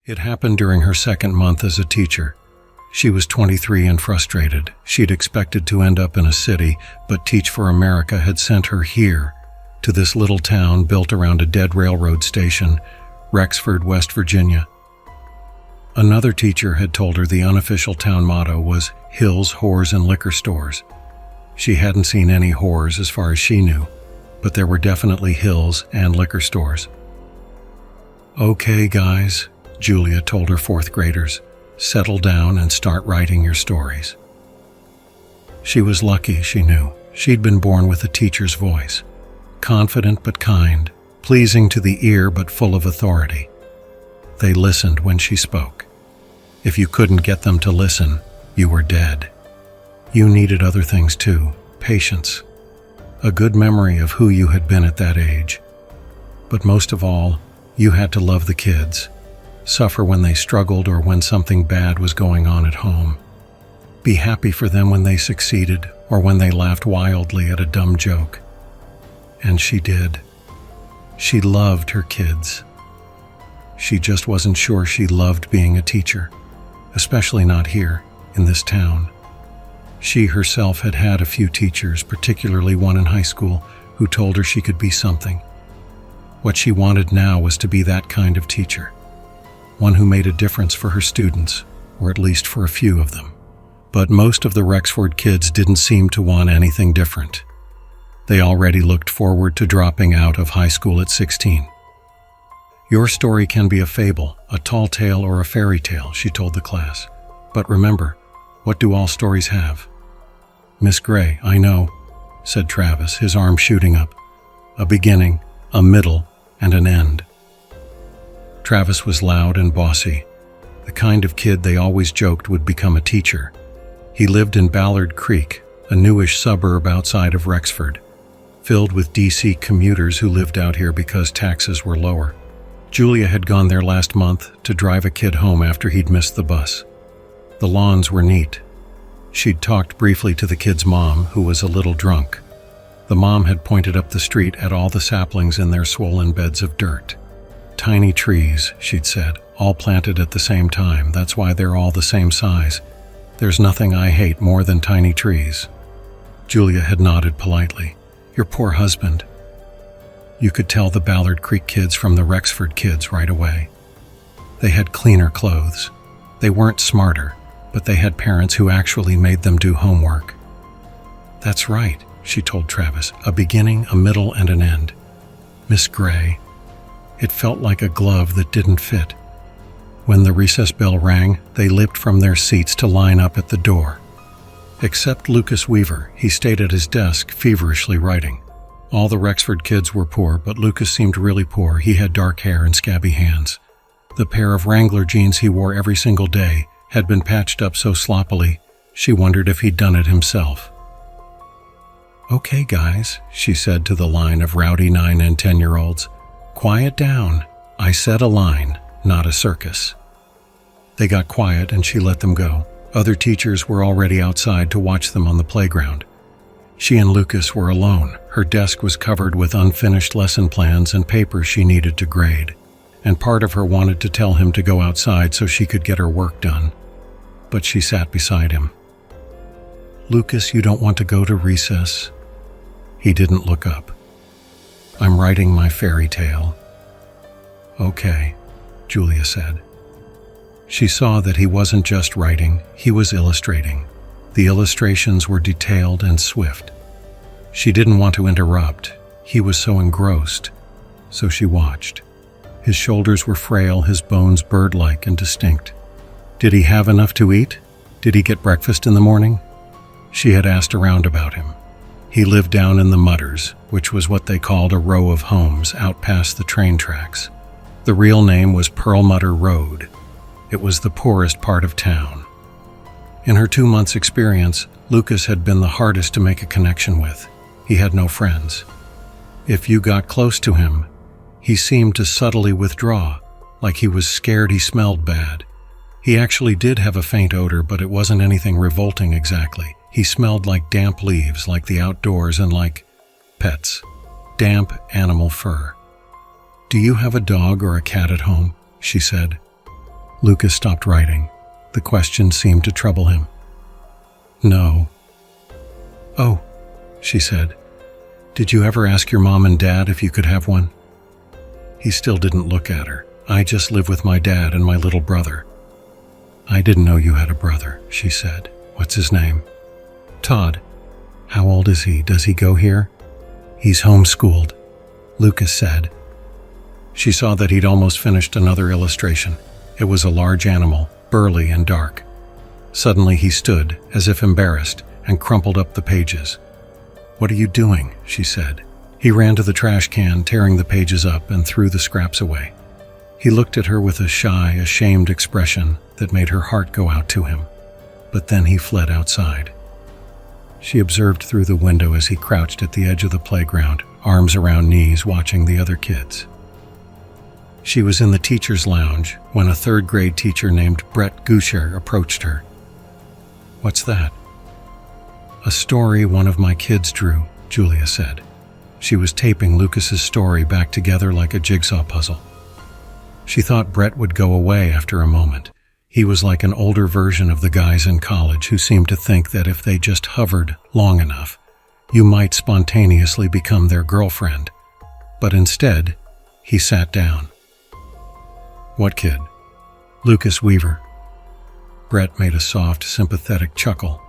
It happened during her second month as a teacher. She was 23 and frustrated. She'd expected to end up in a city, but Teach for America had sent her here, to this little town built around a dead railroad station, Rexford, West Virginia. Another teacher had told her the unofficial town motto was Hills, Whores, and Liquor Stores. She hadn't seen any whores as far as she knew, but there were definitely hills and liquor stores. "Okay, guys," Julia told her fourth graders, "settle down and start writing your stories." She was lucky, she knew. She'd been born with a teacher's voice, confident but kind, pleasing to the ear but full of authority. They listened when she spoke. If you couldn't get them to listen, you were dead. You needed other things too, patience, a good memory of who you had been at that age. But most of all, you had to love the kids, suffer when they struggled or when something bad was going on at home. Be happy for them when they succeeded or when they laughed wildly at a dumb joke. And she did. She loved her kids. She just wasn't sure she loved being a teacher, especially not here, in this town. She herself had had a few teachers, particularly one in high school, who told her she could be something. What she wanted now was to be that kind of teacher, one who made a difference for her students, or at least for a few of them. But most of the Rexford kids didn't seem to want anything different. They already looked forward to dropping out of high school at 16. "Your story can be a fable, a tall tale, or a fairy tale," she told the class. "But remember, what do all stories have?" "Miss Gray, I know," said Travis, his arm shooting up. "A beginning, a middle, and an end." Travis was loud and bossy, the kind of kid they always joked would become a teacher. He lived in Ballard Creek, a newish suburb outside of Rexford, filled with DC commuters who lived out here because taxes were lower. Julia had gone there last month to drive a kid home after he'd missed the bus. The lawns were neat. She'd talked briefly to the kid's mom, who was a little drunk. The mom had pointed up the street at all the saplings in their swollen beds of dirt. "Tiny trees," she'd said, "all planted at the same time. That's why they're all the same size. There's nothing I hate more than tiny trees." Julia had nodded politely. "Your poor husband." You could tell the Ballard Creek kids from the Rexford kids right away. They had cleaner clothes. They weren't smarter, but they had parents who actually made them do homework. "That's right," she told Travis, "a beginning, a middle, and an end. Miss Gray." It felt like a glove that didn't fit. When the recess bell rang, they leaped from their seats to line up at the door. Except Lucas Weaver, he stayed at his desk, feverishly writing. All the Rexford kids were poor, but Lucas seemed really poor. He had dark hair and scabby hands. The pair of Wrangler jeans he wore every single day had been patched up so sloppily, she wondered if he'd done it himself. "Okay, guys," she said to the line of rowdy 9 and 10-year-olds. "Quiet down. I said a line, not a circus." They got quiet and she let them go. Other teachers were already outside to watch them on the playground. She and Lucas were alone. Her desk was covered with unfinished lesson plans and papers she needed to grade, and part of her wanted to tell him to go outside so she could get her work done. But she sat beside him. "Lucas, you don't want to go to recess?" He didn't look up. "I'm writing my fairy tale." "Okay," Julia said. She saw that he wasn't just writing, he was illustrating. The illustrations were detailed and swift. She didn't want to interrupt. He was so engrossed. So she watched. His shoulders were frail, his bones bird-like and distinct. Did he have enough to eat? Did he get breakfast in the morning? She had asked around about him. He lived down in the Mudders, which was what they called a row of homes out past the train tracks. The real name was Perlmutter Road. It was the poorest part of town. In her 2 months' experience, Lucas had been the hardest to make a connection with. He had no friends. If you got close to him, he seemed to subtly withdraw, like he was scared he smelled bad. He actually did have a faint odor, but it wasn't anything revolting exactly. He smelled like damp leaves, like the outdoors, and like pets. Damp animal fur. "Do you have a dog or a cat at home?" she said. Lucas stopped writing. The question seemed to trouble him. No. Oh, she said. Did you ever ask your mom and dad if you could have one? He still didn't look at her. I just live with my dad and my little brother. I didn't know you had a brother, she said. What's his name? Todd. How old is he? Does he go here? He's homeschooled, Lucas said. She saw that he'd almost finished another illustration. It was a large animal, burly and dark. Suddenly he stood, as if embarrassed, and crumpled up the pages. What are you doing? She said. He ran to the trash can, tearing the pages up, and threw the scraps away. He looked at her with a shy, ashamed expression that made her heart go out to him. But then he fled outside. She observed through the window as he crouched at the edge of the playground, arms around knees, watching the other kids. She was in the teacher's lounge when a third-grade teacher named Brett Goucher approached her. What's that? A story one of my kids drew, Julia said. She was taping Lucas's story back together like a jigsaw puzzle. She thought Brett would go away after a moment. He was like an older version of the guys in college who seemed to think that if they just hovered long enough, you might spontaneously become their girlfriend. But instead, he sat down. What kid? Lucas Weaver. Brett made a soft, sympathetic chuckle.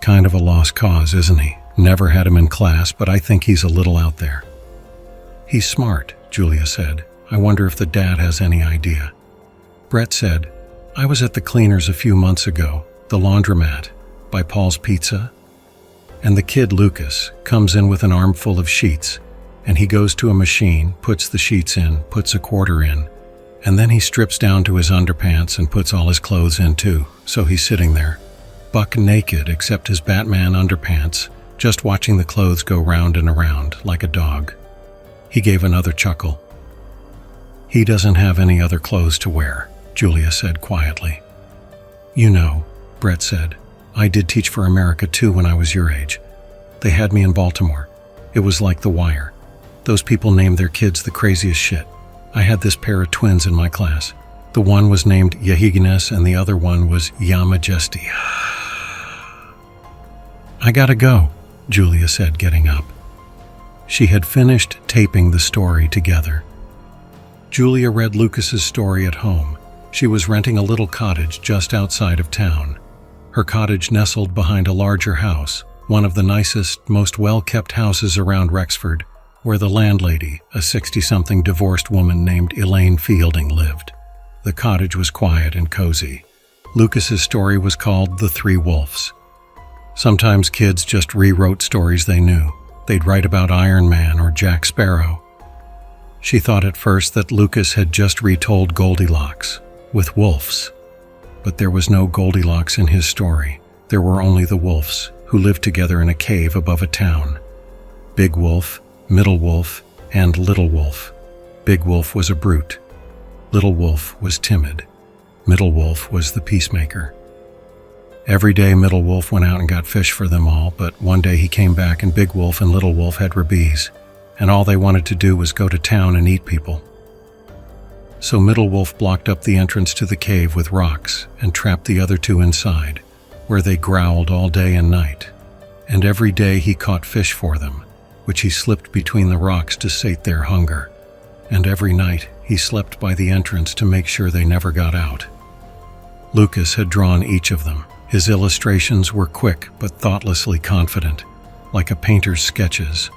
Kind of a lost cause, isn't he? Never had him in class, but I think he's a little out there. He's smart, Julia said. I wonder if the dad has any idea. Brett said, I was at the cleaners a few months ago, the laundromat, by Paul's Pizza. And the kid, Lucas, comes in with an armful of sheets, and he goes to a machine, puts the sheets in, puts a quarter in, and then he strips down to his underpants and puts all his clothes in too, so he's sitting there, buck naked except his Batman underpants, just watching the clothes go round and around like a dog. He gave another chuckle. He doesn't have any other clothes to wear, Julia said quietly. You know, Brett said, I did teach for America too when I was your age. They had me in Baltimore. It was like The Wire. Those people named their kids the craziest shit. I had this pair of twins in my class. The one was named Yahigines and the other one was Yamajesti. I gotta go, Julia said, getting up. She had finished taping the story together. Julia read Lucas's story at home. She was renting a little cottage just outside of town. Her cottage nestled behind a larger house, one of the nicest, most well-kept houses around Rexford, where the landlady, a 60-something divorced woman named Elaine Fielding, lived. The cottage was quiet and cozy. Lucas's story was called The Three Wolves. Sometimes kids just rewrote stories they knew. They'd write about Iron Man or Jack Sparrow. She thought at first that Lucas had just retold Goldilocks, with wolves. But there was no Goldilocks in his story. There were only the wolves, who lived together in a cave above a town. Big Wolf, Middle Wolf, and Little Wolf. Big Wolf was a brute. Little Wolf was timid. Middle Wolf was the peacemaker. Every day Middle Wolf went out and got fish for them all, but one day he came back and Big Wolf and Little Wolf had rabies, and all they wanted to do was go to town and eat people. So Middle Wolf blocked up the entrance to the cave with rocks and trapped the other two inside, where they growled all day and night. And every day he caught fish for them, which he slipped between the rocks to sate their hunger. And every night he slept by the entrance to make sure they never got out. Lucas had drawn each of them. His illustrations were quick but thoughtlessly confident, like a painter's sketches.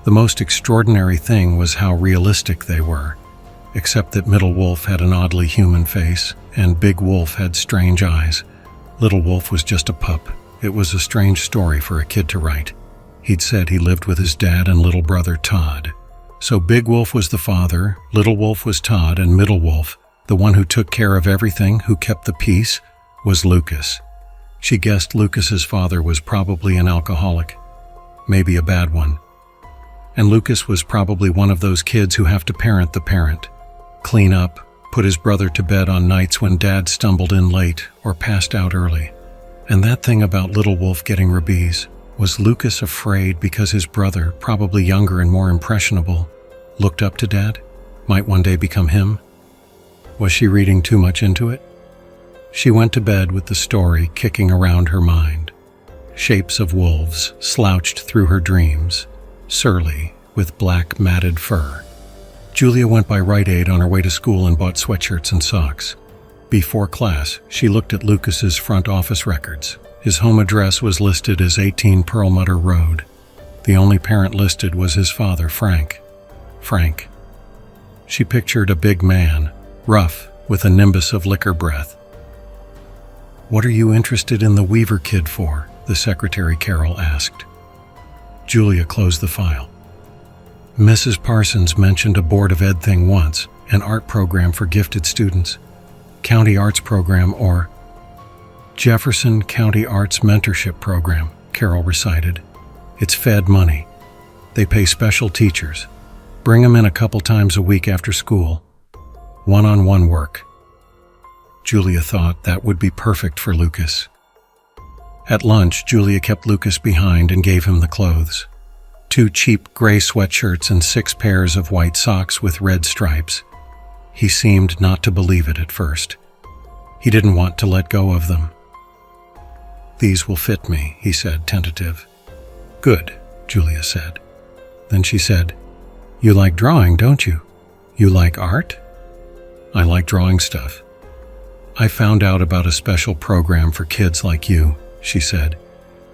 The most extraordinary thing was how realistic they were, except that Middle Wolf had an oddly human face, and Big Wolf had strange eyes. Little Wolf was just a pup. It was a strange story for a kid to write. He'd said he lived with his dad and little brother Todd. So Big Wolf was the father, Little Wolf was Todd, and Middle Wolf, the one who took care of everything, who kept the peace, was Lucas. She guessed Lucas's father was probably an alcoholic, maybe a bad one. And Lucas was probably one of those kids who have to parent the parent, clean up, put his brother to bed on nights when dad stumbled in late or passed out early. And that thing about Little Wolf getting rabies, was Lucas afraid because his brother, probably younger and more impressionable, looked up to Dad, might one day become him? Was she reading too much into it? She went to bed with the story kicking around her mind. Shapes of wolves slouched through her dreams, surly, with black matted fur. Julia went by Rite Aid on her way to school and bought sweatshirts and socks. Before class, she looked at Lucas's front office records. His home address was listed as 18 Perlmutter Road. The only parent listed was his father, Frank. Frank. She pictured a big man, rough, with a nimbus of liquor breath. "What are you interested in the Weaver kid for?" the secretary Carol asked. Julia closed the file. Mrs. Parsons mentioned a Board of Ed thing once, an art program for gifted students. County Arts Program or Jefferson County Arts Mentorship Program, Carol recited. It's Fed money. They pay special teachers. Bring them in a couple times a week after school. One-on-one work. Julia thought that would be perfect for Lucas. At lunch, Julia kept Lucas behind and gave him the clothes. 2 cheap gray sweatshirts and 6 pairs of white socks with red stripes. He seemed not to believe it at first. He didn't want to let go of them. "These will fit me," he said, tentative. "Good," Julia said. Then she said, "You like drawing, don't you? You like art?" "I like drawing stuff. I found out about a special program for kids like you," she said.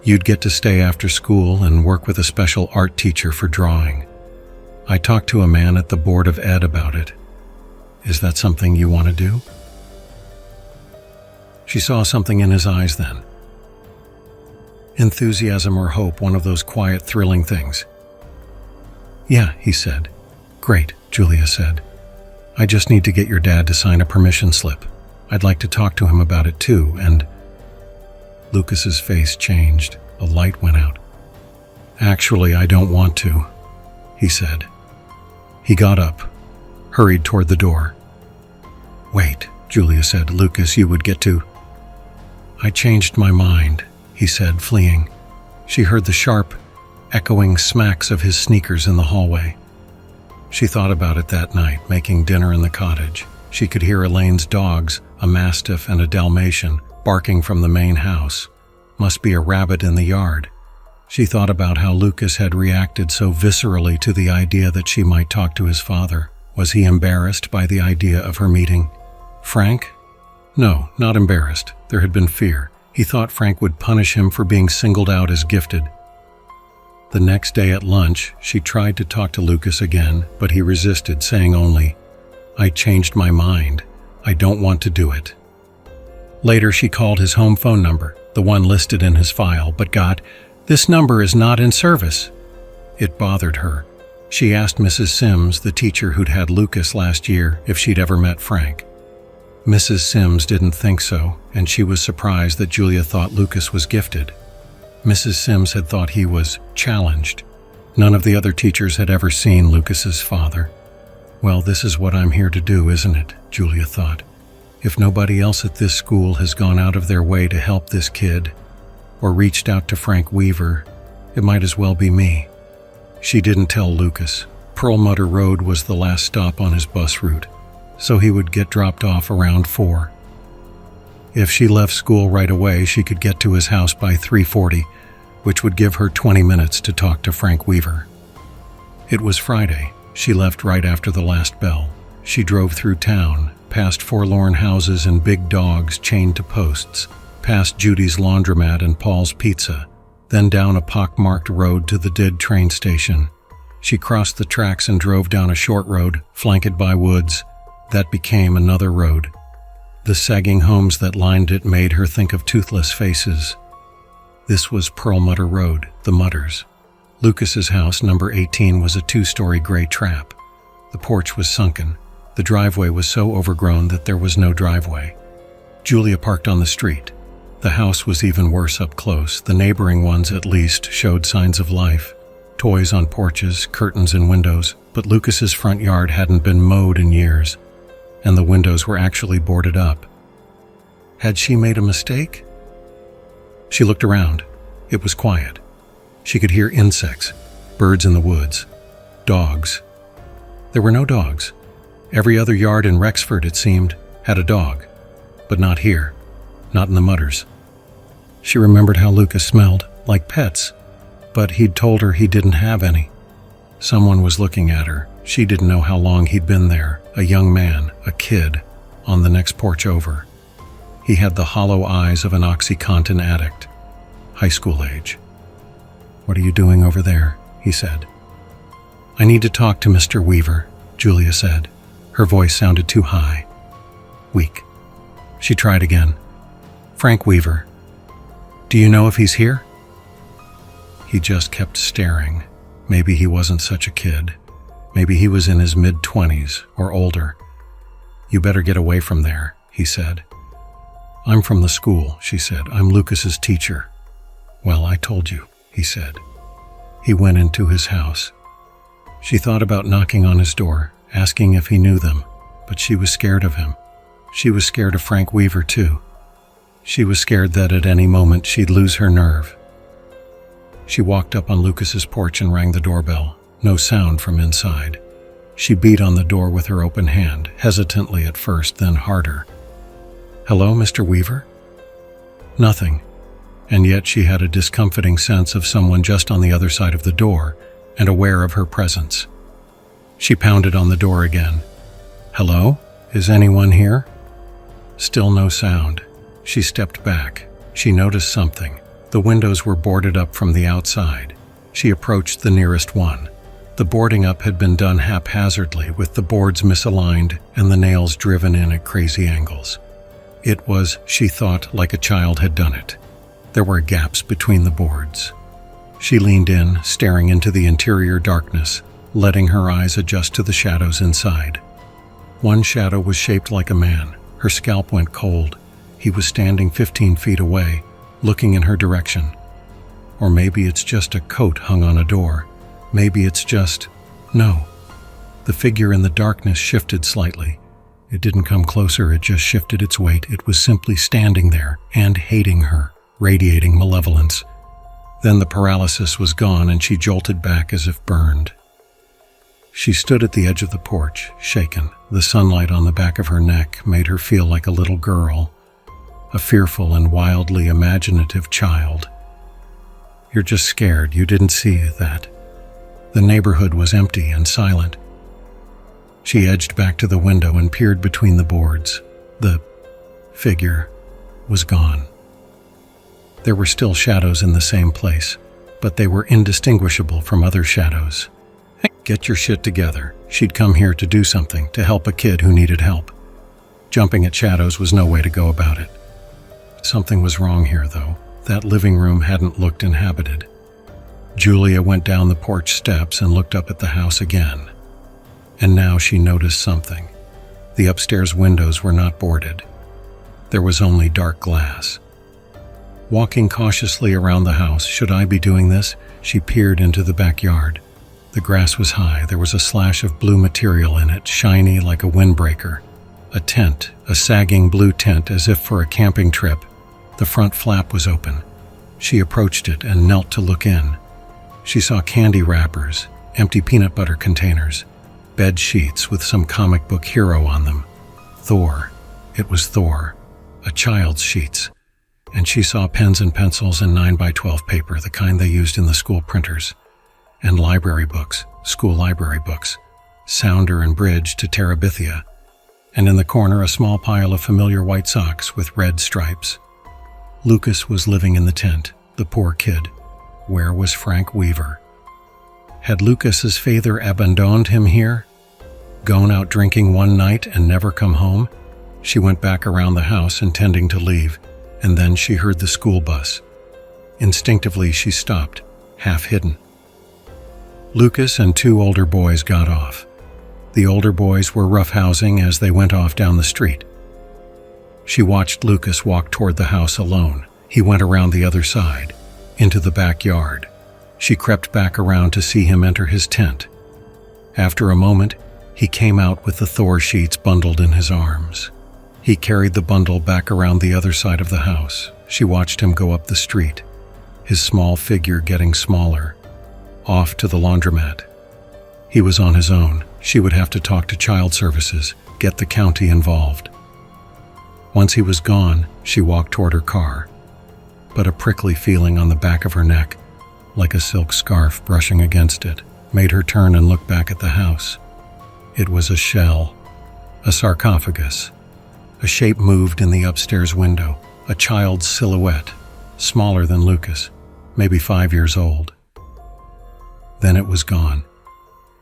"You'd get to stay after school and work with a special art teacher for drawing. I talked to a man at the Board of Ed about it. Is that something you want to do?" She saw something in his eyes then. Enthusiasm or hope, one of those quiet, thrilling things. "Yeah," he said. "Great," Julia said. "I just need to get your dad to sign a permission slip. I'd like to talk to him about it too, and..." Lucas's face changed. A light went out. "Actually, I don't want to," he said. He got up, hurried toward the door. "Wait," Julia said. "Lucas, you would get to..." "I changed my mind," he said, fleeing. She heard the sharp, echoing smacks of his sneakers in the hallway. She thought about it that night, making dinner in the cottage. She could hear Elaine's dogs, a Mastiff and a Dalmatian, barking from the main house. Must be a rabbit in the yard. She thought about how Lucas had reacted so viscerally to the idea that she might talk to his father. Was he embarrassed by the idea of her meeting Frank? No, not embarrassed. There had been fear. He thought Frank would punish him for being singled out as gifted. The next day at lunch, she tried to talk to Lucas again, but he resisted, saying only, "I changed my mind. I don't want to do it." Later, she called his home phone number, the one listed in his file, but got, "This number is not in service." It bothered her. She asked Mrs. Sims, the teacher who'd had Lucas last year, if she'd ever met Frank. Mrs. Sims didn't think so, and she was surprised that Julia thought Lucas was gifted. Mrs. Sims had thought he was challenged. None of the other teachers had ever seen Lucas's father. Well, this is what I'm here to do, isn't it? Julia thought. If nobody else at this school has gone out of their way to help this kid, or reached out to Frank Weaver, it might as well be me. She didn't tell Lucas. Perlmutter Road was the last stop on his bus route, so he would get dropped off around 4. If she left school right away, she could get to his house by 3:40, which would give her 20 minutes to talk to Frank Weaver. It was Friday. She left right after the last bell. She drove through town, past forlorn houses and big dogs chained to posts, past Judy's laundromat and Paul's Pizza, then down a pockmarked road to the Did train station. She crossed the tracks and drove down a short road, flanked by woods. That became another road. The sagging homes that lined it made her think of toothless faces. This was Perlmutter Road, the Mutters. Lucas's house, number 18, was a 2-story gray trap. The porch was sunken. The driveway was so overgrown that there was no driveway. Julia parked on the street. The house was even worse up close. The neighboring ones, at least, showed signs of life. Toys on porches, curtains in windows, but Lucas's front yard hadn't been mowed in years, and the windows were actually boarded up. Had she made a mistake? She looked around. It was quiet. She could hear insects, birds in the woods, dogs. There were no dogs. Every other yard in Rexford, it seemed, had a dog. But not here. Not in the Mudders. She remembered how Lucas smelled, like pets, but he'd told her he didn't have any. Someone was looking at her. She didn't know how long he'd been there, a young man, a kid, on the next porch over. He had the hollow eyes of an OxyContin addict, high school age. "What are you doing over there?" he said. "I need to talk to Mr. Weaver," Julia said. Her voice sounded too high, weak. She tried again. "Frank Weaver. Do you know if he's here?" He just kept staring. Maybe he wasn't such a kid. Maybe he was in his mid-20s or older. "You better get away from there," he said. "I'm from the school," she said. "I'm Lucas's teacher." "Well, I told you," he said. He went into his house. She thought about knocking on his door, asking if he knew them, but she was scared of him. She was scared of Frank Weaver, too. She was scared that at any moment she'd lose her nerve. She walked up on Lucas's porch and rang the doorbell. No sound from inside. She beat on the door with her open hand, hesitantly at first, then harder. "Hello, Mr. Weaver?" Nothing. And yet she had a discomforting sense of someone just on the other side of the door and aware of her presence. She pounded on the door again. "Hello? Is anyone here?" Still no sound. She stepped back. She noticed something. The windows were boarded up from the outside. She approached the nearest one. The boarding up had been done haphazardly, with the boards misaligned and the nails driven in at crazy angles. It was, she thought, like a child had done it. There were gaps between the boards. She leaned in, staring into the interior darkness, letting her eyes adjust to the shadows inside. One shadow was shaped like a man. Her scalp went cold. He was standing 15 feet away, looking in her direction. Or maybe it's just a coat hung on a door. Maybe it's just... No. The figure in the darkness shifted slightly. It didn't come closer, it just shifted its weight. It was simply standing there and hating her, radiating malevolence. Then the paralysis was gone and she jolted back as if burned. She stood at the edge of the porch, shaken. The sunlight on the back of her neck made her feel like a little girl, a fearful and wildly imaginative child. "You're just scared. You didn't see that." The neighborhood was empty and silent. She edged back to the window and peered between the boards. The figure was gone. There were still shadows in the same place, but they were indistinguishable from other shadows. Get your shit together. She'd come here to do something, to help a kid who needed help. Jumping at shadows was no way to go about it. Something was wrong here, though. That living room hadn't looked inhabited. Julia went down the porch steps and looked up at the house again. And now she noticed something. The upstairs windows were not boarded. There was only dark glass. Walking cautiously around the house, should I be doing this? She peered into the backyard. The grass was high. There was a slash of blue material in it, shiny like a windbreaker. A tent, a sagging blue tent as if for a camping trip. The front flap was open. She approached it and knelt to look in. She saw candy wrappers, empty peanut butter containers, bed sheets with some comic book hero on them. Thor. It was Thor. A child's sheets. And she saw pens and pencils and 9x12 paper, the kind they used in the school printers. And library books, school library books. Sounder and Bridge to Terabithia. And in the corner a small pile of familiar white socks with red stripes. Lucas was living in the tent, the poor kid. Where was Frank Weaver? Had Lucas's father abandoned him here? Gone out drinking one night and never come home? She went back around the house intending to leave, and then she heard the school bus. Instinctively she stopped, half hidden. Lucas and two older boys got off. The older boys were roughhousing as they went off down the street. She watched Lucas walk toward the house alone. He went around the other side, into the backyard. She crept back around to see him enter his tent. After a moment, he came out with the Thor sheets bundled in his arms. He carried the bundle back around the other side of the house. She watched him go up the street, his small figure getting smaller, off to the laundromat. He was on his own. She would have to talk to child services, get the county involved. Once he was gone, she walked toward her car, but a prickly feeling on the back of her neck, like a silk scarf brushing against it, made her turn and look back at the house. It was a shell, a sarcophagus. A shape moved in the upstairs window, a child's silhouette, smaller than Lucas, maybe 5 years old. Then it was gone.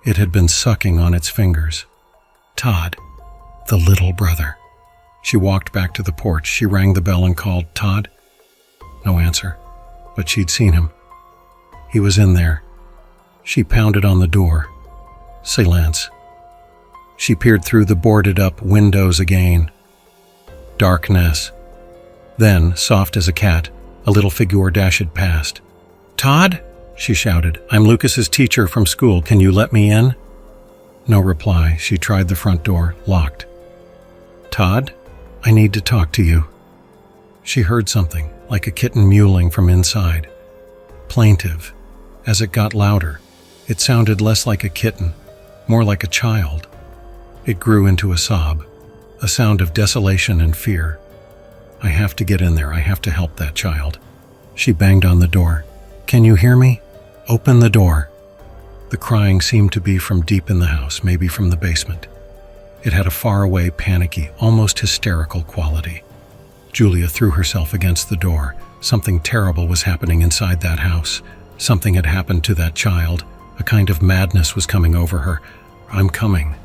It had been sucking on its fingers. Todd, the little brother. She walked back to the porch. She rang the bell and called, "Todd?" No answer, but she'd seen him. He was in there. She pounded on the door. Silence. She peered through the boarded-up windows again. Darkness. Then, soft as a cat, a little figure dashed past. "Todd?" she shouted. "I'm Lucas's teacher from school. Can you let me in?" No reply. She tried the front door, locked. "Todd, I need to talk to you." She heard something, like a kitten mewling from inside. Plaintive. As it got louder, it sounded less like a kitten, more like a child. It grew into a sob, a sound of desolation and fear. "I have to get in there. I have to help that child." She banged on the door. "Can you hear me? Open the door." The crying seemed to be from deep in the house, maybe from the basement. It had a faraway, panicky, almost hysterical quality. Julia threw herself against the door. Something terrible was happening inside that house. Something had happened to that child. A kind of madness was coming over her. "I'm coming."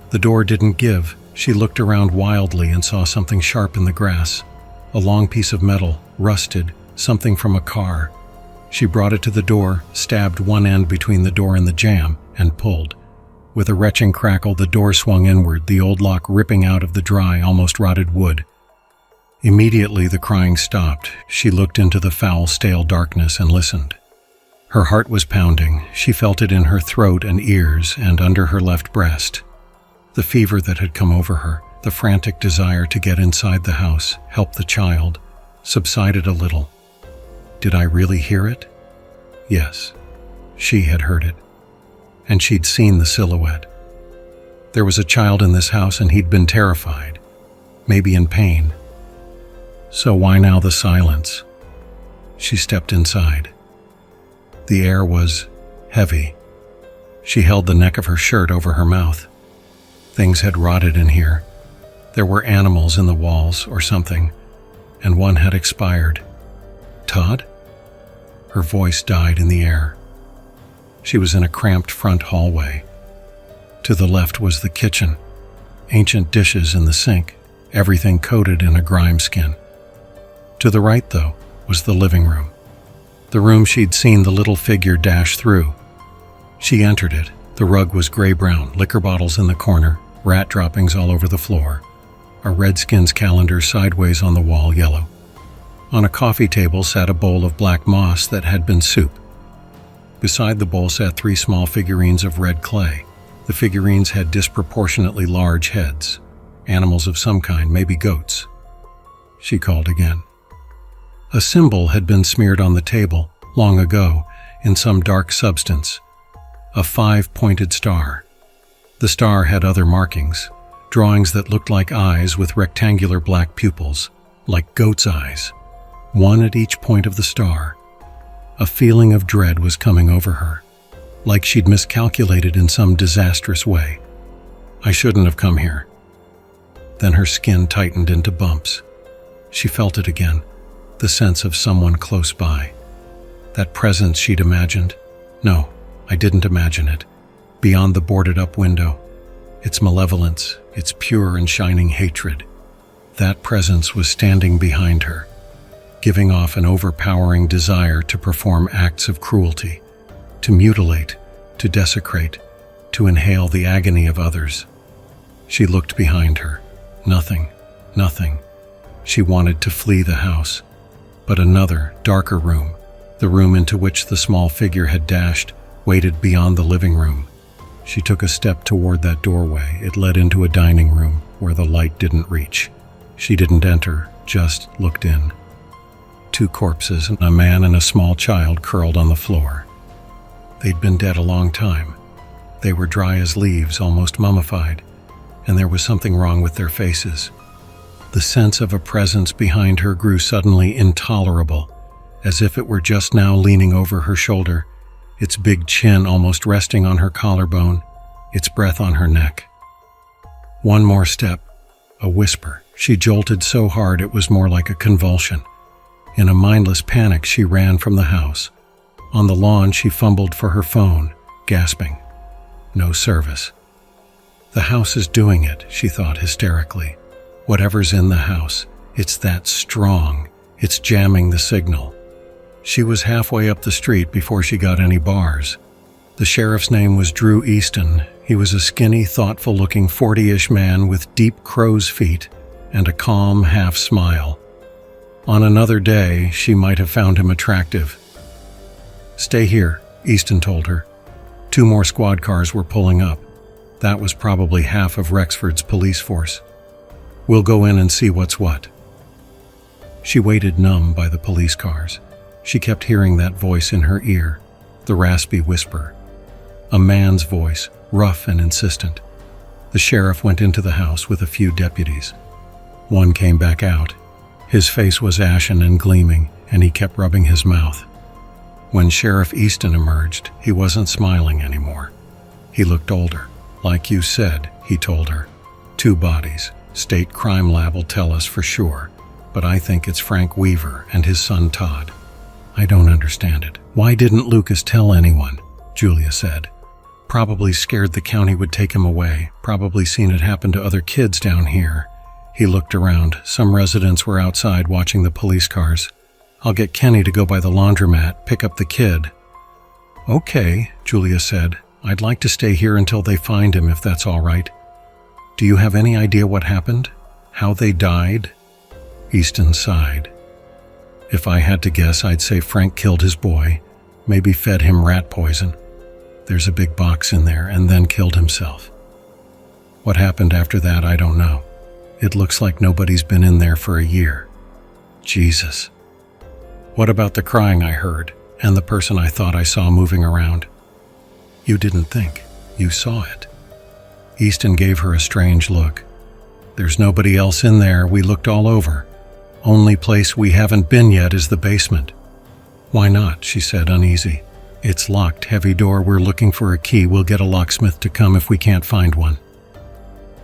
The door didn't give. She looked around wildly and saw something sharp in the grass. A long piece of metal, rusted, something from a car. She brought it to the door, stabbed one end between the door and the jamb, and pulled. With a retching crackle, the door swung inward, the old lock ripping out of the dry, almost rotted wood. Immediately the crying stopped. She looked into the foul, stale darkness and listened. Her heart was pounding. She felt it in her throat and ears and under her left breast. The fever that had come over her, the frantic desire to get inside the house, help the child, subsided a little. Did I really hear it? Yes, she had heard it. And she'd seen the silhouette. There was a child in this house and he'd been terrified, maybe in pain. So why now the silence? She stepped inside. The air was heavy. She held the neck of her shirt over her mouth. Things had rotted in here. There were animals in the walls or something, and one had expired. Todd? Her voice died in the air. She was in a cramped front hallway. To the left was the kitchen, ancient dishes in the sink, everything coated in a grime skin. To the right, though, was the living room. The room she'd seen the little figure dash through. She entered it. The rug was gray-brown, liquor bottles in the corner, rat droppings all over the floor. A Redskins calendar sideways on the wall, yellow. On a coffee table sat a bowl of black moss that had been soup. Beside the bowl sat 3 small figurines of red clay. The figurines had disproportionately large heads. Animals of some kind, maybe goats. She called again. A symbol had been smeared on the table, long ago, in some dark substance. A 5-pointed star. The star had other markings, drawings that looked like eyes with rectangular black pupils, like goat's eyes, one at each point of the star. A feeling of dread was coming over her, like she'd miscalculated in some disastrous way. I shouldn't have come here. Then her skin tightened into bumps. She felt it again, the sense of someone close by. That presence she'd imagined. No, I didn't imagine it. Beyond the boarded-up window. Its malevolence, its pure and shining hatred. That presence was standing behind her, giving off an overpowering desire to perform acts of cruelty, to mutilate, to desecrate, to inhale the agony of others. She looked behind her. Nothing, nothing. She wanted to flee the house. But another, darker room, the room into which the small figure had dashed, waited beyond the living room. She took a step toward that doorway. It led into a dining room where the light didn't reach. She didn't enter, just looked in. 2 corpses, a man and a small child curled on the floor. They'd been dead a long time. They were dry as leaves, almost mummified, and there was something wrong with their faces. The sense of a presence behind her grew suddenly intolerable, as if it were just now leaning over her shoulder, its big chin almost resting on her collarbone, its breath on her neck. One more step, a whisper. She jolted so hard it was more like a convulsion. In a mindless panic, she ran from the house. On the lawn, she fumbled for her phone, gasping. No service. The house is doing it, she thought hysterically. Whatever's in the house, it's that strong. It's jamming the signal. She was halfway up the street before she got any bars. The sheriff's name was Drew Easton. He was a skinny, thoughtful-looking 40-ish man with deep crow's feet and a calm half-smile. On another day, she might have found him attractive. "Stay here," Easton told her. 2 more squad cars were pulling up. That was probably half of Rexford's police force. "We'll go in and see what's what." She waited numb by the police cars. She kept hearing that voice in her ear, the raspy whisper. A man's voice, rough and insistent. The sheriff went into the house with a few deputies. One came back out. His face was ashen and gleaming, and he kept rubbing his mouth. When Sheriff Easton emerged, he wasn't smiling anymore. He looked older. "Like you said," he told her. 2 bodies. State Crime Lab will tell us for sure, but I think it's Frank Weaver and his son Todd. "I don't understand it. Why didn't Lucas tell anyone?" Julia said. "Probably scared the county would take him away, probably seen it happen to other kids down here." He looked around. Some residents were outside watching the police cars. "I'll get Kenny to go by the laundromat, pick up the kid." "Okay," Julia said. "I'd like to stay here until they find him, if that's all right. Do you have any idea what happened? How they died?" Easton sighed. "If I had to guess, I'd say Frank killed his boy, maybe fed him rat poison. There's a big box in there, and then killed himself. What happened after that, I don't know. It looks like nobody's been in there for a year. Jesus. What about the crying I heard, and the person I thought I saw moving around?" "You didn't think. You saw it." Easton gave her a strange look. "There's nobody else in there. We looked all over. Only place we haven't been yet is the basement." "Why not?" she said, uneasy. "It's locked, heavy door. We're looking for a key. We'll get a locksmith to come if we can't find one."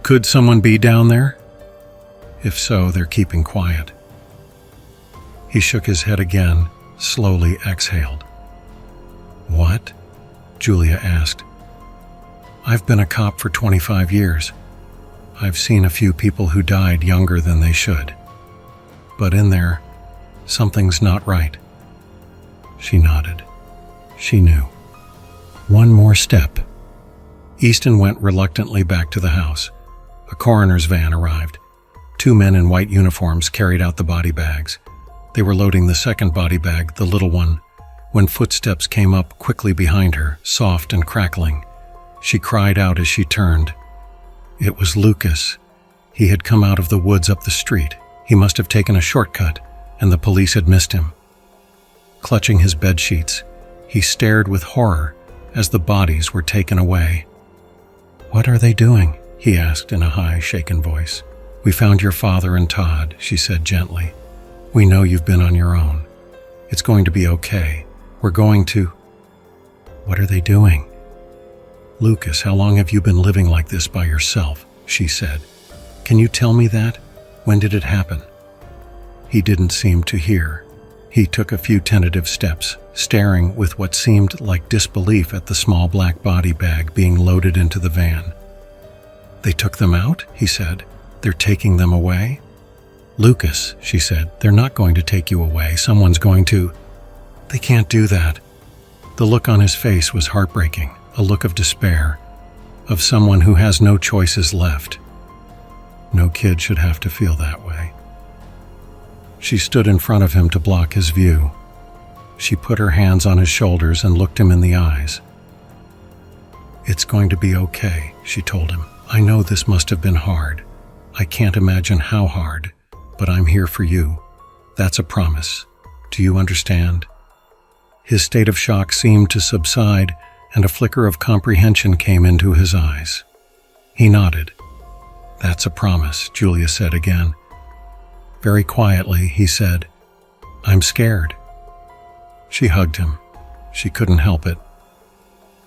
"Could someone be down there?" "If so, they're keeping quiet." He shook his head again, slowly exhaled. "What?" Julia asked. "I've been a cop for 25 years. I've seen a few people who died younger than they should. But in there, something's not right." She nodded. She knew. One more step. Easton went reluctantly back to the house. A coroner's van arrived. 2 men in white uniforms carried out the body bags. They were loading the second body bag, the little one, when footsteps came up quickly behind her, soft and crackling. She cried out as she turned. It was Lucas. He had come out of the woods up the street. He must have taken a shortcut, and the police had missed him. Clutching his bedsheets, he stared with horror as the bodies were taken away. "What are they doing?" he asked in a high, shaken voice. "We found your father and Todd," she said gently. "We know you've been on your own. It's going to be okay. We're going to—" "What are they doing?" "Lucas, how long have you been living like this by yourself?" she said. "Can you tell me that? When did it happen?" He didn't seem to hear. He took a few tentative steps, staring with what seemed like disbelief at the small black body bag being loaded into the van. "They took them out?" he said. "They're taking them away?" "Lucas," she said, "they're not going to take you away. Someone's going to—" "They can't do that." The look on his face was heartbreaking, a look of despair, of someone who has no choices left. No kid should have to feel that way. She stood in front of him to block his view. She put her hands on his shoulders and looked him in the eyes. "It's going to be okay," she told him. "I know this must have been hard. I can't imagine how hard, but I'm here for you. That's a promise. Do you understand?" His state of shock seemed to subside, and a flicker of comprehension came into his eyes. He nodded. "That's a promise," Julia said again. Very quietly, he said, "I'm scared." She hugged him. She couldn't help it.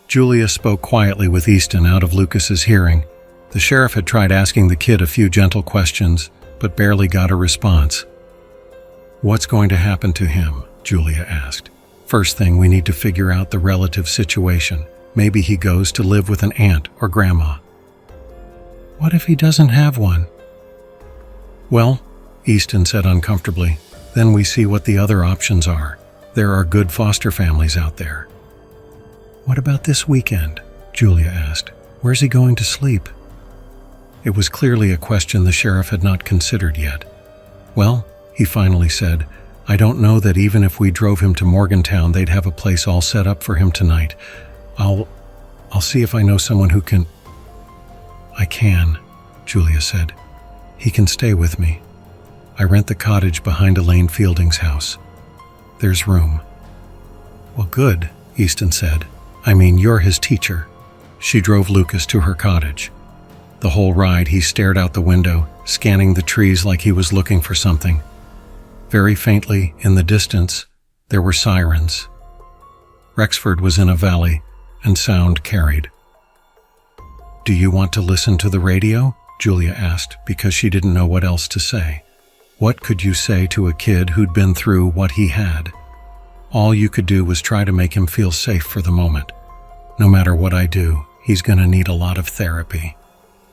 Julia spoke quietly with Easton out of Lucas's hearing. The sheriff had tried asking the kid a few gentle questions, but barely got a response. "What's going to happen to him?" Julia asked. "First thing, we need to figure out the relative situation. Maybe he goes to live with an aunt or grandma." "What if he doesn't have one?" "Well," Easton said uncomfortably, "then we see what the other options are. There are good foster families out there." "What about this weekend?" Julia asked. "Where's he going to sleep?" It was clearly a question the sheriff had not considered yet. "Well," he finally said, "I don't know that even if we drove him to Morgantown, they'd have a place all set up for him tonight. I'll see if I know someone who can—" "I can," Julia said. "He can stay with me. I rent the cottage behind Elaine Fielding's house. There's room." "Well, good," Easton said. "I mean, you're his teacher." She drove Lucas to her cottage. The whole ride he stared out the window, scanning the trees like he was looking for something. Very faintly, in the distance, there were sirens. Rexford was in a valley, and sound carried. "Do you want to listen to the radio?" Julia asked, because she didn't know what else to say. What could you say to a kid who'd been through what he had? All you could do was try to make him feel safe for the moment. "No matter what I do, he's going to need a lot of therapy."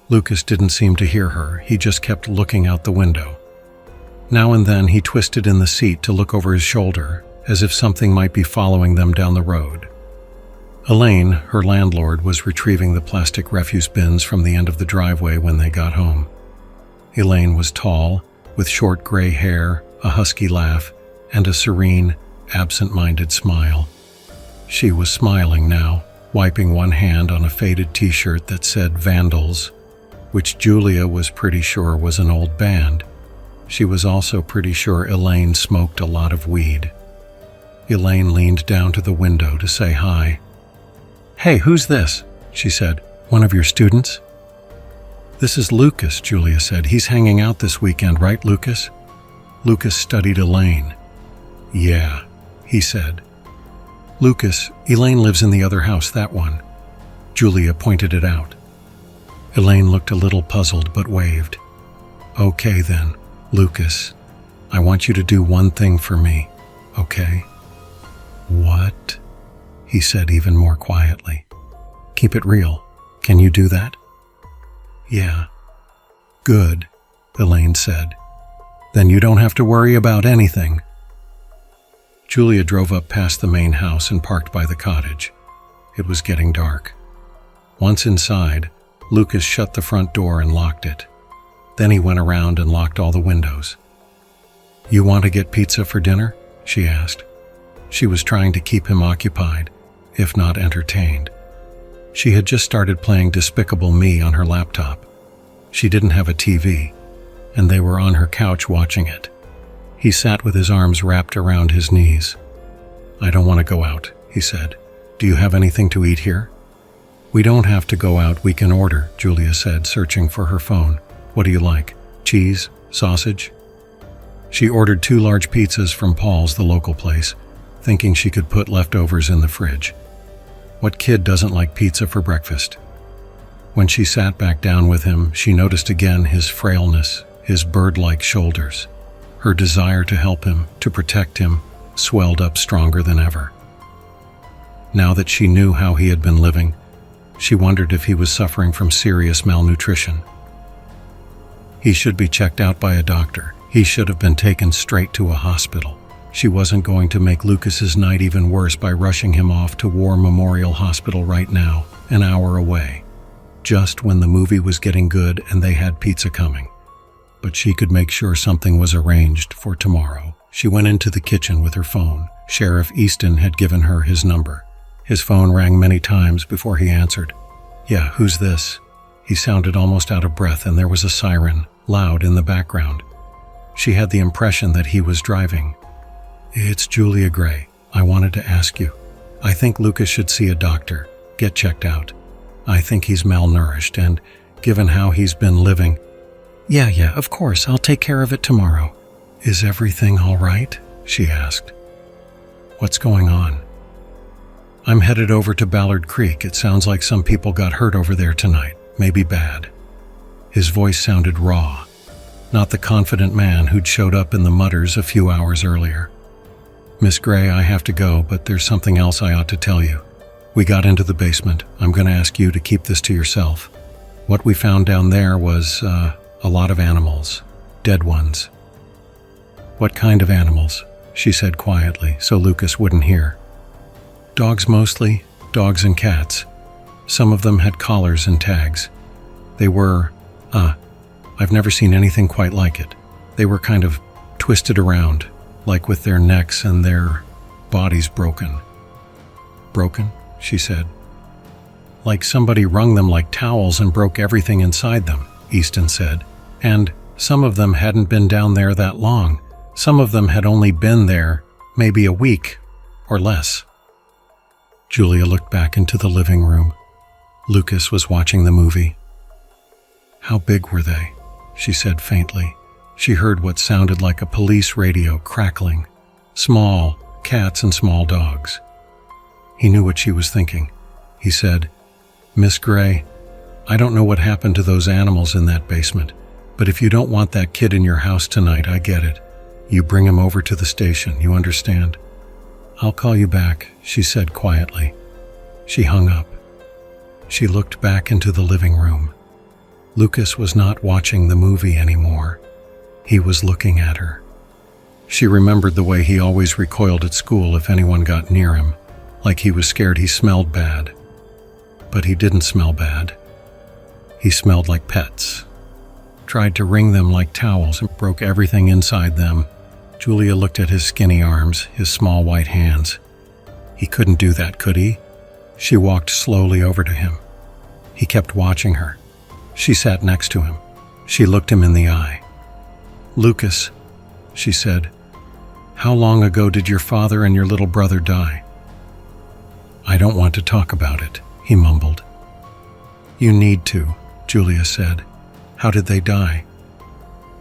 Lucas didn't seem to hear her. He just kept looking out the window. Now and then he twisted in the seat to look over his shoulder, as if something might be following them down the road. Elaine, her landlord, was retrieving the plastic refuse bins from the end of the driveway when they got home. Elaine was tall, with short gray hair, a husky laugh, and a serene, absent-minded smile. She was smiling now, wiping one hand on a faded t-shirt that said Vandals, which Julia was pretty sure was an old band. She was also pretty sure Elaine smoked a lot of weed. Elaine leaned down to the window to say hi. "Hey, who's this?" she said. "One of your students?" "This is Lucas," Julia said. "He's hanging out this weekend, right, Lucas?" Lucas studied Elaine. "Yeah," he said. "Lucas, Elaine lives in the other house, that one." Julia pointed it out. Elaine looked a little puzzled but waved. "Okay then, Lucas, I want you to do one thing for me, okay?" "What?" he said even more quietly. "Keep it real. Can you do that?" "Yeah." "Good," Elaine said. "Then you don't have to worry about anything." Julia drove up past the main house and parked by the cottage. It was getting dark. Once inside, Lucas shut the front door and locked it. Then he went around and locked all the windows. "You want to get pizza for dinner?" she asked. She was trying to keep him occupied, if not entertained. She had just started playing Despicable Me on her laptop. She didn't have a TV, and they were on her couch watching it. He sat with his arms wrapped around his knees. "I don't want to go out," he said. "Do you have anything to eat here?" "We don't have to go out, we can order," Julia said, searching for her phone. "What do you like? Cheese? Sausage?" She ordered 2 large pizzas from Paul's, the local place, thinking she could put leftovers in the fridge. What kid doesn't like pizza for breakfast? When she sat back down with him, she noticed again his frailness, his bird-like shoulders. Her desire to help him, to protect him, swelled up stronger than ever. Now that she knew how he had been living, she wondered if he was suffering from serious malnutrition. He should be checked out by a doctor. He should have been taken straight to a hospital. She wasn't going to make Lucas's night even worse by rushing him off to War Memorial Hospital right now, an hour away, just when the movie was getting good and they had pizza coming. But she could make sure something was arranged for tomorrow. She went into the kitchen with her phone. Sheriff Easton had given her his number. His phone rang many times before he answered. "Yeah, who's this?" He sounded almost out of breath, and there was a siren, loud in the background. She had the impression that he was driving. "It's Julia Gray. I wanted to ask you. I think Lucas should see a doctor. Get checked out. I think he's malnourished, and given how he's been living—" Yeah, of course, I'll take care of it tomorrow." "Is everything all right?" she asked. "What's going on?" "I'm headed over to Ballard Creek. It sounds like some people got hurt over there tonight. Maybe bad." His voice sounded raw, not the confident man who'd showed up in the mutters a few hours earlier. "Miss Gray, I have to go, but there's something else I ought to tell you. We got into the basement. I'm going to ask you to keep this to yourself. What we found down there was, a lot of animals. Dead ones." "What kind of animals?" she said quietly, so Lucas wouldn't hear. "Dogs mostly, dogs and cats. Some of them had collars and tags. They were, I've never seen anything quite like it. They were kind of twisted around, like with their necks and their bodies broken." "Broken?" she said. "Like somebody wrung them like towels and broke everything inside them," Easton said. "And some of them hadn't been down there that long. Some of them had only been there maybe a week or less." Julia looked back into the living room. Lucas was watching the movie. "How big were they?" she said faintly. She heard what sounded like a police radio crackling. Small cats and small dogs. He knew what she was thinking. He said, "Miss Gray, I don't know what happened to those animals in that basement, but if you don't want that kid in your house tonight, I get it. You bring him over to the station, you understand?" "I'll call you back," she said quietly. She hung up. She looked back into the living room. Lucas was not watching the movie anymore. He was looking at her. She remembered the way he always recoiled at school if anyone got near him, like he was scared he smelled bad. But he didn't smell bad. He smelled like pets. Tried to wring them like towels and broke everything inside them. Julia looked at his skinny arms, his small white hands. He couldn't do that, could he? She walked slowly over to him. He kept watching her. She sat next to him. She looked him in the eye. "Lucas," she said, "how long ago did your father and your little brother die?" "I don't want to talk about it," he mumbled. "You need to," Julia said. "How did they die?"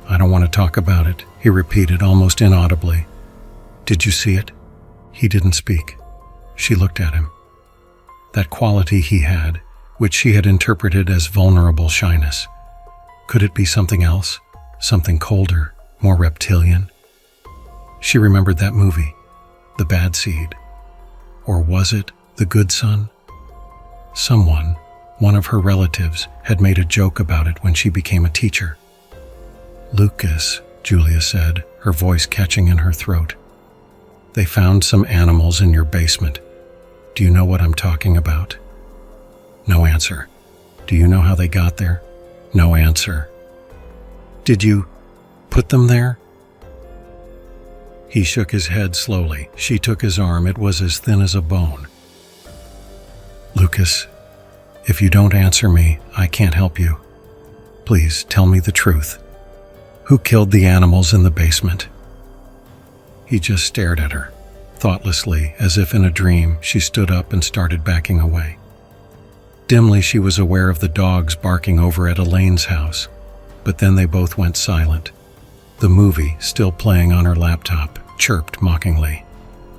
"I don't want to talk about it," he repeated almost inaudibly. "Did you see it?" He didn't speak. She looked at him. That quality he had, which she had interpreted as vulnerable shyness. Could it be something else? Something colder, more reptilian? She remembered that movie, The Bad Seed. Or was it The Good Son? Someone, one of her relatives, had made a joke about it when she became a teacher. "Lucas," Julia said, her voice catching in her throat. "They found some animals in your basement. Do you know what I'm talking about?" No answer. "Do you know how they got there?" No answer. "Did you put them there?" He shook his head slowly. She took his arm. It was as thin as a bone. "Lucas, if you don't answer me, I can't help you. Please tell me the truth. Who killed the animals in the basement?" He just stared at her. Thoughtlessly, as if in a dream, she stood up and started backing away. Dimly, she was aware of the dogs barking over at Elaine's house, but then they both went silent. The movie, still playing on her laptop, chirped mockingly.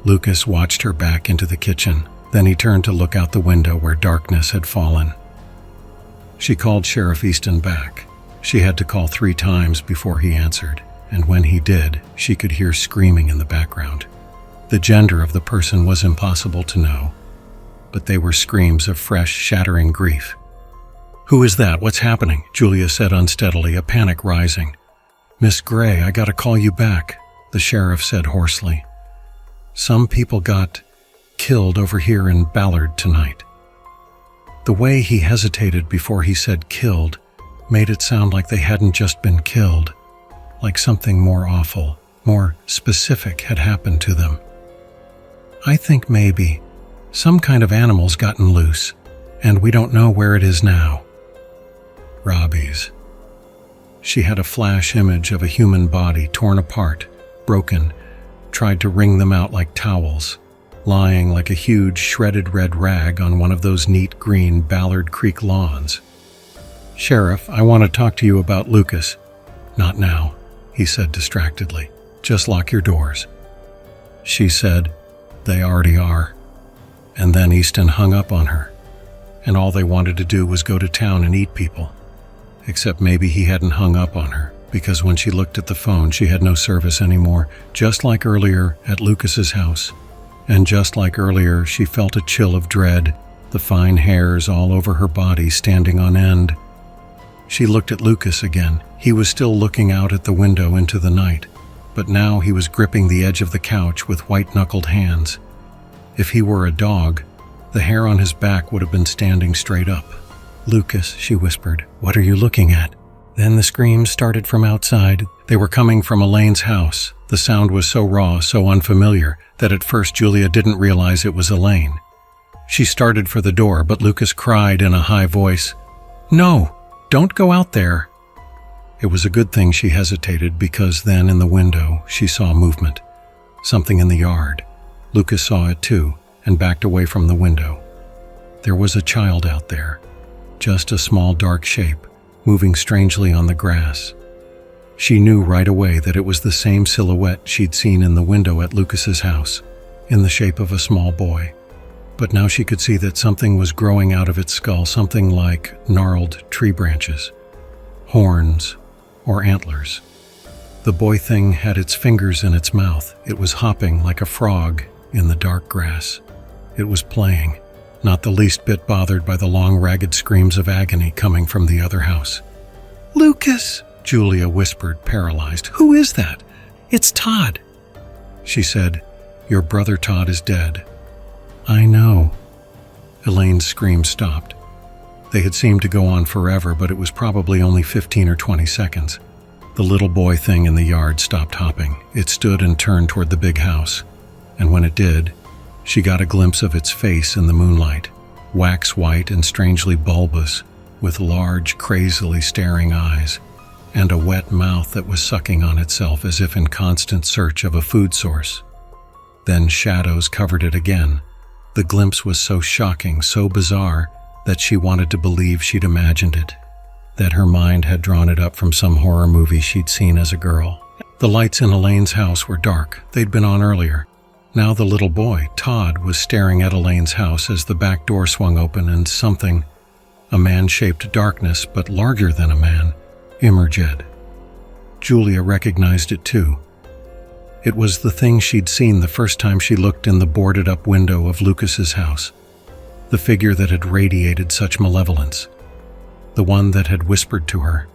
Lucas watched her back into the kitchen. Then he turned to look out the window where darkness had fallen. She called Sheriff Easton back. She had to call 3 times before he answered, and when he did, she could hear screaming in the background. The gender of the person was impossible to know, but they were screams of fresh, shattering grief. "Who is that? What's happening?" Julia said unsteadily, a panic rising. "Miss Gray, I gotta call you back," the sheriff said hoarsely. "Some people got killed over here in Ballard tonight." The way he hesitated before he said killed made it sound like they hadn't just been killed, like something more awful, more specific had happened to them. "I think maybe some kind of animal's gotten loose, and we don't know where it is now." Robbie's. She had a flash image of a human body torn apart, broken, tried to wring them out like towels, lying like a huge shredded red rag on one of those neat green Ballard Creek lawns. "Sheriff, I want to talk to you about Lucas." "Not now," he said distractedly. "Just lock your doors." She said, "They already are." And then Easton hung up on her, and all they wanted to do was go to town and eat people. Except maybe he hadn't hung up on her, because when she looked at the phone, she had no service anymore, just like earlier at Lucas's house. And just like earlier, she felt a chill of dread, the fine hairs all over her body standing on end. She looked at Lucas again. He was still looking out at the window into the night, but now he was gripping the edge of the couch with white-knuckled hands. If he were a dog, the hair on his back would have been standing straight up. "Lucas," she whispered, "what are you looking at?" Then the screams started from outside. They were coming from Elaine's house. The sound was so raw, so unfamiliar, that at first Julia didn't realize it was Elaine. She started for the door, but Lucas cried in a high voice, "No, don't go out there." It was a good thing she hesitated, because then in the window she saw movement. Something in the yard. Lucas saw it too, and backed away from the window. There was a child out there, just a small dark shape, moving strangely on the grass. She knew right away that it was the same silhouette she'd seen in the window at Lucas's house, in the shape of a small boy. But now she could see that something was growing out of its skull, something like gnarled tree branches, horns, or antlers. The boy thing had its fingers in its mouth. It was hopping like a frog in the dark grass. It was playing, not the least bit bothered by the long, ragged screams of agony coming from the other house. "Lucas!" Julia whispered, paralyzed. "Who is that?" "It's Todd." She said, "Your brother Todd is dead." "I know." Elaine's scream stopped. They had seemed to go on forever, but it was probably only 15 or 20 seconds. The little boy thing in the yard stopped hopping. It stood and turned toward the big house. And when it did, she got a glimpse of its face in the moonlight, wax white and strangely bulbous, with large, crazily staring eyes, and a wet mouth that was sucking on itself as if in constant search of a food source. Then shadows covered it again. The glimpse was so shocking, so bizarre, that she wanted to believe she'd imagined it, that her mind had drawn it up from some horror movie she'd seen as a girl. The lights in Elaine's house were dark. They'd been on earlier. Now the little boy, Todd, was staring at Elaine's house as the back door swung open and something, a man-shaped darkness but larger than a man, emerged. Julia recognized it too. It was the thing she'd seen the first time she looked in the boarded-up window of Lucas's house, the figure that had radiated such malevolence, the one that had whispered to her.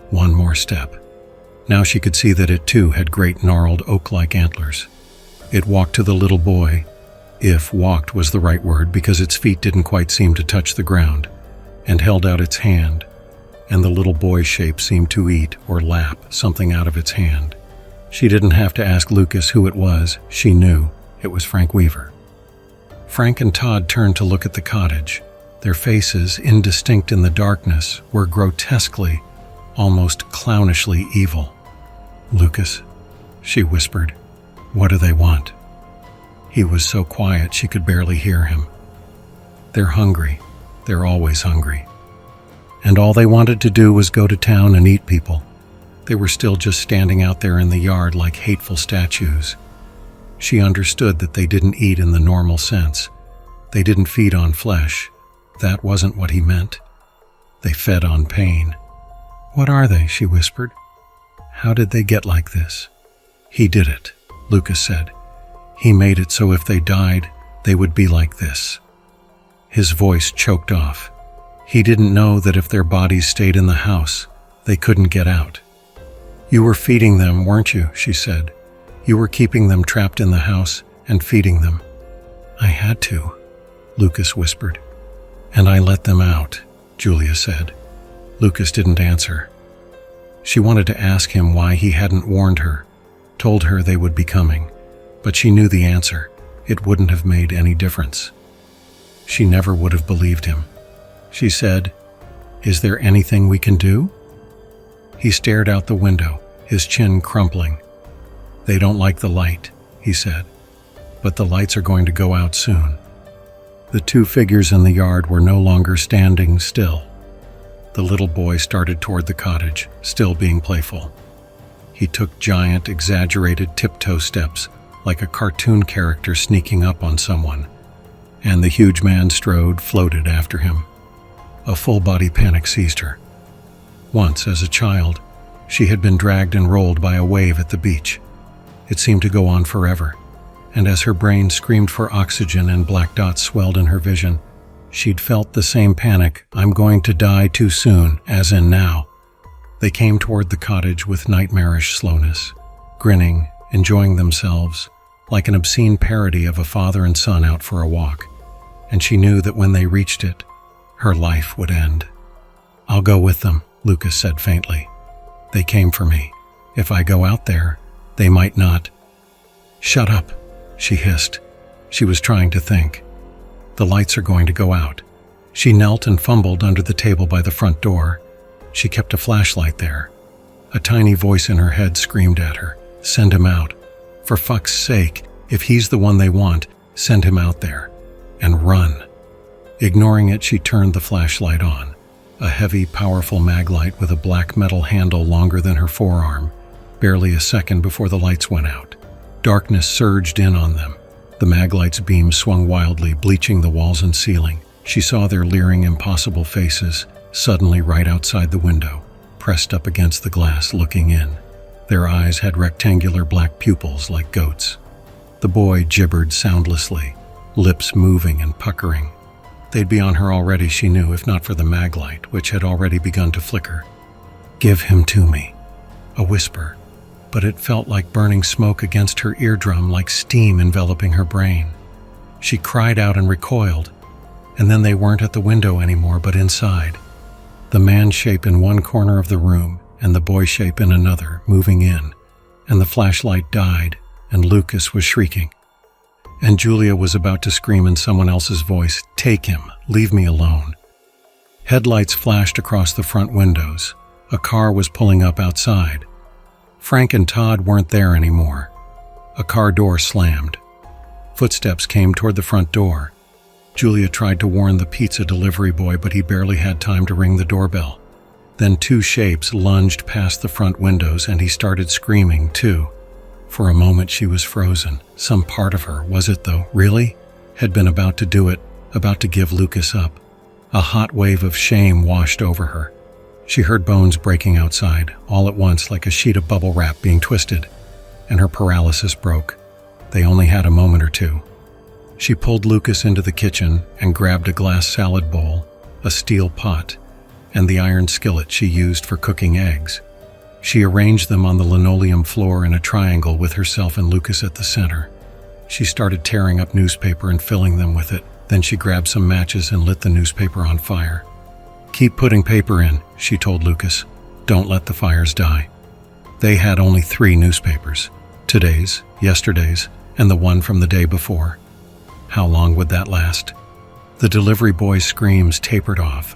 One more step. Now she could see that it too had great gnarled oak-like antlers. It walked to the little boy, if walked was the right word because its feet didn't quite seem to touch the ground, and held out its hand, and the little boy's shape seemed to eat or lap something out of its hand. She didn't have to ask Lucas who it was. She knew. It was Frank Weaver. Frank and Todd turned to look at the cottage. Their faces, indistinct in the darkness, were grotesquely, almost clownishly evil. "Lucas," she whispered, "what do they want?" He was so quiet she could barely hear him. "They're hungry. They're always hungry. And all they wanted to do was go to town and eat people. They were still just standing out there in the yard like hateful statues." She understood that they didn't eat in the normal sense. They didn't feed on flesh. That wasn't what he meant. They fed on pain. "What are they?" she whispered. "How did they get like this?" "He did it," Lucas said. "He made it so if they died, they would be like this." His voice choked off. He didn't know that if their bodies stayed in the house, they couldn't get out. "You were feeding them, weren't you?" she said. "You were keeping them trapped in the house and feeding them." "I had to," Lucas whispered. "And I let them out," Julia said. Lucas didn't answer. She wanted to ask him why he hadn't warned her, told her they would be coming, but she knew the answer. It wouldn't have made any difference. She never would have believed him. She said, "Is there anything we can do?" He stared out the window, his chin crumpling. "They don't like the light," he said. but the lights are going to go out soon." The two figures in the yard were no longer standing still. The little boy started toward the cottage, still being playful. He took giant, exaggerated tiptoe steps, like a cartoon character sneaking up on someone, and the huge man floated after him. A full-body panic seized her. Once, as a child, she had been dragged and rolled by a wave at the beach. It seemed to go on forever, and as her brain screamed for oxygen and black dots swelled in her vision, she'd felt the same panic, "I'm going to die too soon," as in now. They came toward the cottage with nightmarish slowness, grinning, enjoying themselves, like an obscene parody of a father and son out for a walk, and she knew that when they reached it, her life would end. "I'll go with them," Lucas said faintly. "They came for me. If I go out there, they might not." "Shut up," she hissed. She was trying to think. "The lights are going to go out." She knelt and fumbled under the table by the front door. She kept a flashlight there. A tiny voice in her head screamed at her, "Send him out. For fuck's sake, if he's the one they want, send him out there. And run." Ignoring it, she turned the flashlight on. A heavy, powerful maglite with a black metal handle longer than her forearm, barely a second before the lights went out. Darkness surged in on them. The maglite's beam swung wildly, bleaching the walls and ceiling. She saw their leering, impossible faces, suddenly right outside the window, pressed up against the glass, looking in. Their eyes had rectangular black pupils like goats. The boy gibbered soundlessly, lips moving and puckering. They'd be on her already, she knew, if not for the maglite, which had already begun to flicker. "Give him to me." A whisper, but it felt like burning smoke against her eardrum, like steam enveloping her brain. She cried out and recoiled, and then they weren't at the window anymore, but inside. The man shape in one corner of the room, and the boy shape in another, moving in, and the flashlight died, and Lucas was shrieking. And Julia was about to scream in someone else's voice, "Take him, leave me alone." Headlights flashed across the front windows. A car was pulling up outside. Frank and Todd weren't there anymore. A car door slammed. Footsteps came toward the front door. Julia tried to warn the pizza delivery boy, but he barely had time to ring the doorbell. Then two shapes lunged past the front windows, and he started screaming, too. For a moment she was frozen. Some part of her, was it though, really? Had been about to do it, about to give Lucas up. A hot wave of shame washed over her. She heard bones breaking outside, all at once like a sheet of bubble wrap being twisted, and her paralysis broke. They only had a moment or two. She pulled Lucas into the kitchen and grabbed a glass salad bowl, a steel pot, and the iron skillet she used for cooking eggs. She arranged them on the linoleum floor in a triangle with herself and Lucas at the center. She started tearing up newspaper and filling them with it. Then she grabbed some matches and lit the newspaper on fire. "Keep putting paper in," she told Lucas. "Don't let the fires die." They had only 3 newspapers, today's, yesterday's, and the one from the day before. How long would that last? The delivery boy's screams tapered off.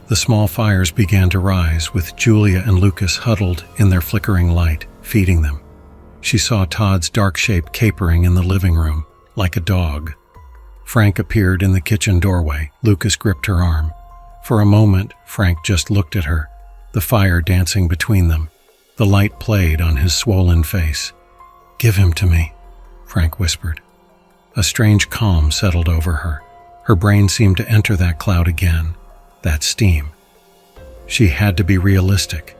The small fires began to rise, with Julia and Lucas huddled in their flickering light, feeding them. She saw Todd's dark shape capering in the living room, like a dog. Frank appeared in the kitchen doorway. Lucas gripped her arm. For a moment, Frank just looked at her, the fire dancing between them. The light played on his swollen face. "Give him to me," Frank whispered. A strange calm settled over her. Her brain seemed to enter that cloud again, that steam. She had to be realistic.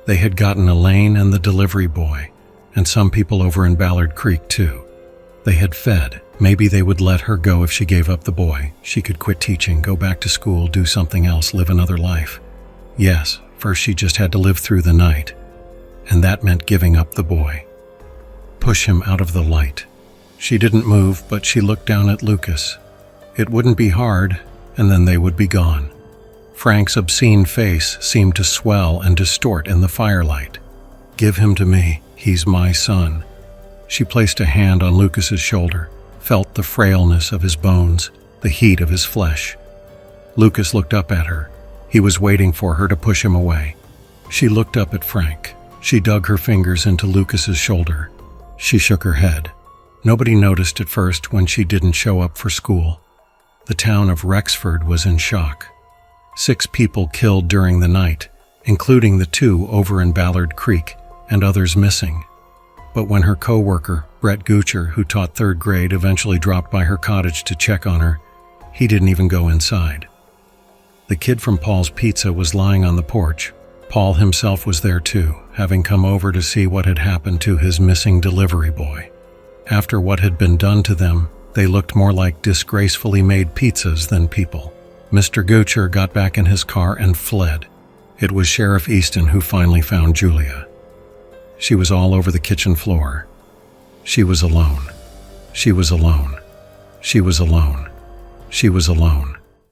They had gotten Elaine and the delivery boy, and some people over in Ballard Creek too. They had fed. Maybe they would let her go if she gave up the boy. She could quit teaching, go back to school, do something else, live another life. Yes, first she just had to live through the night. And that meant giving up the boy. Push him out of the light. She didn't move, but she looked down at Lucas. It wouldn't be hard, and then they would be gone. Frank's obscene face seemed to swell and distort in the firelight. "Give him to me. He's my son." She placed a hand on Lucas's shoulder, felt the frailness of his bones, the heat of his flesh. Lucas looked up at her. He was waiting for her to push him away. She looked up at Frank. She dug her fingers into Lucas's shoulder. She shook her head. Nobody noticed at first when she didn't show up for school. The town of Rexford was in shock. 6 people killed during the night, including the 2 over in Ballard Creek, and others missing. But when her co-worker, Brett Goocher, who taught 3rd grade, eventually dropped by her cottage to check on her, he didn't even go inside. The kid from Paul's Pizza was lying on the porch. Paul himself was there too, having come over to see what had happened to his missing delivery boy. After what had been done to them, they looked more like disgracefully made pizzas than people. Mr. Goocher got back in his car and fled. It was Sheriff Easton who finally found Julia. She was all over the kitchen floor. She was alone. She was alone. She was alone. She was alone.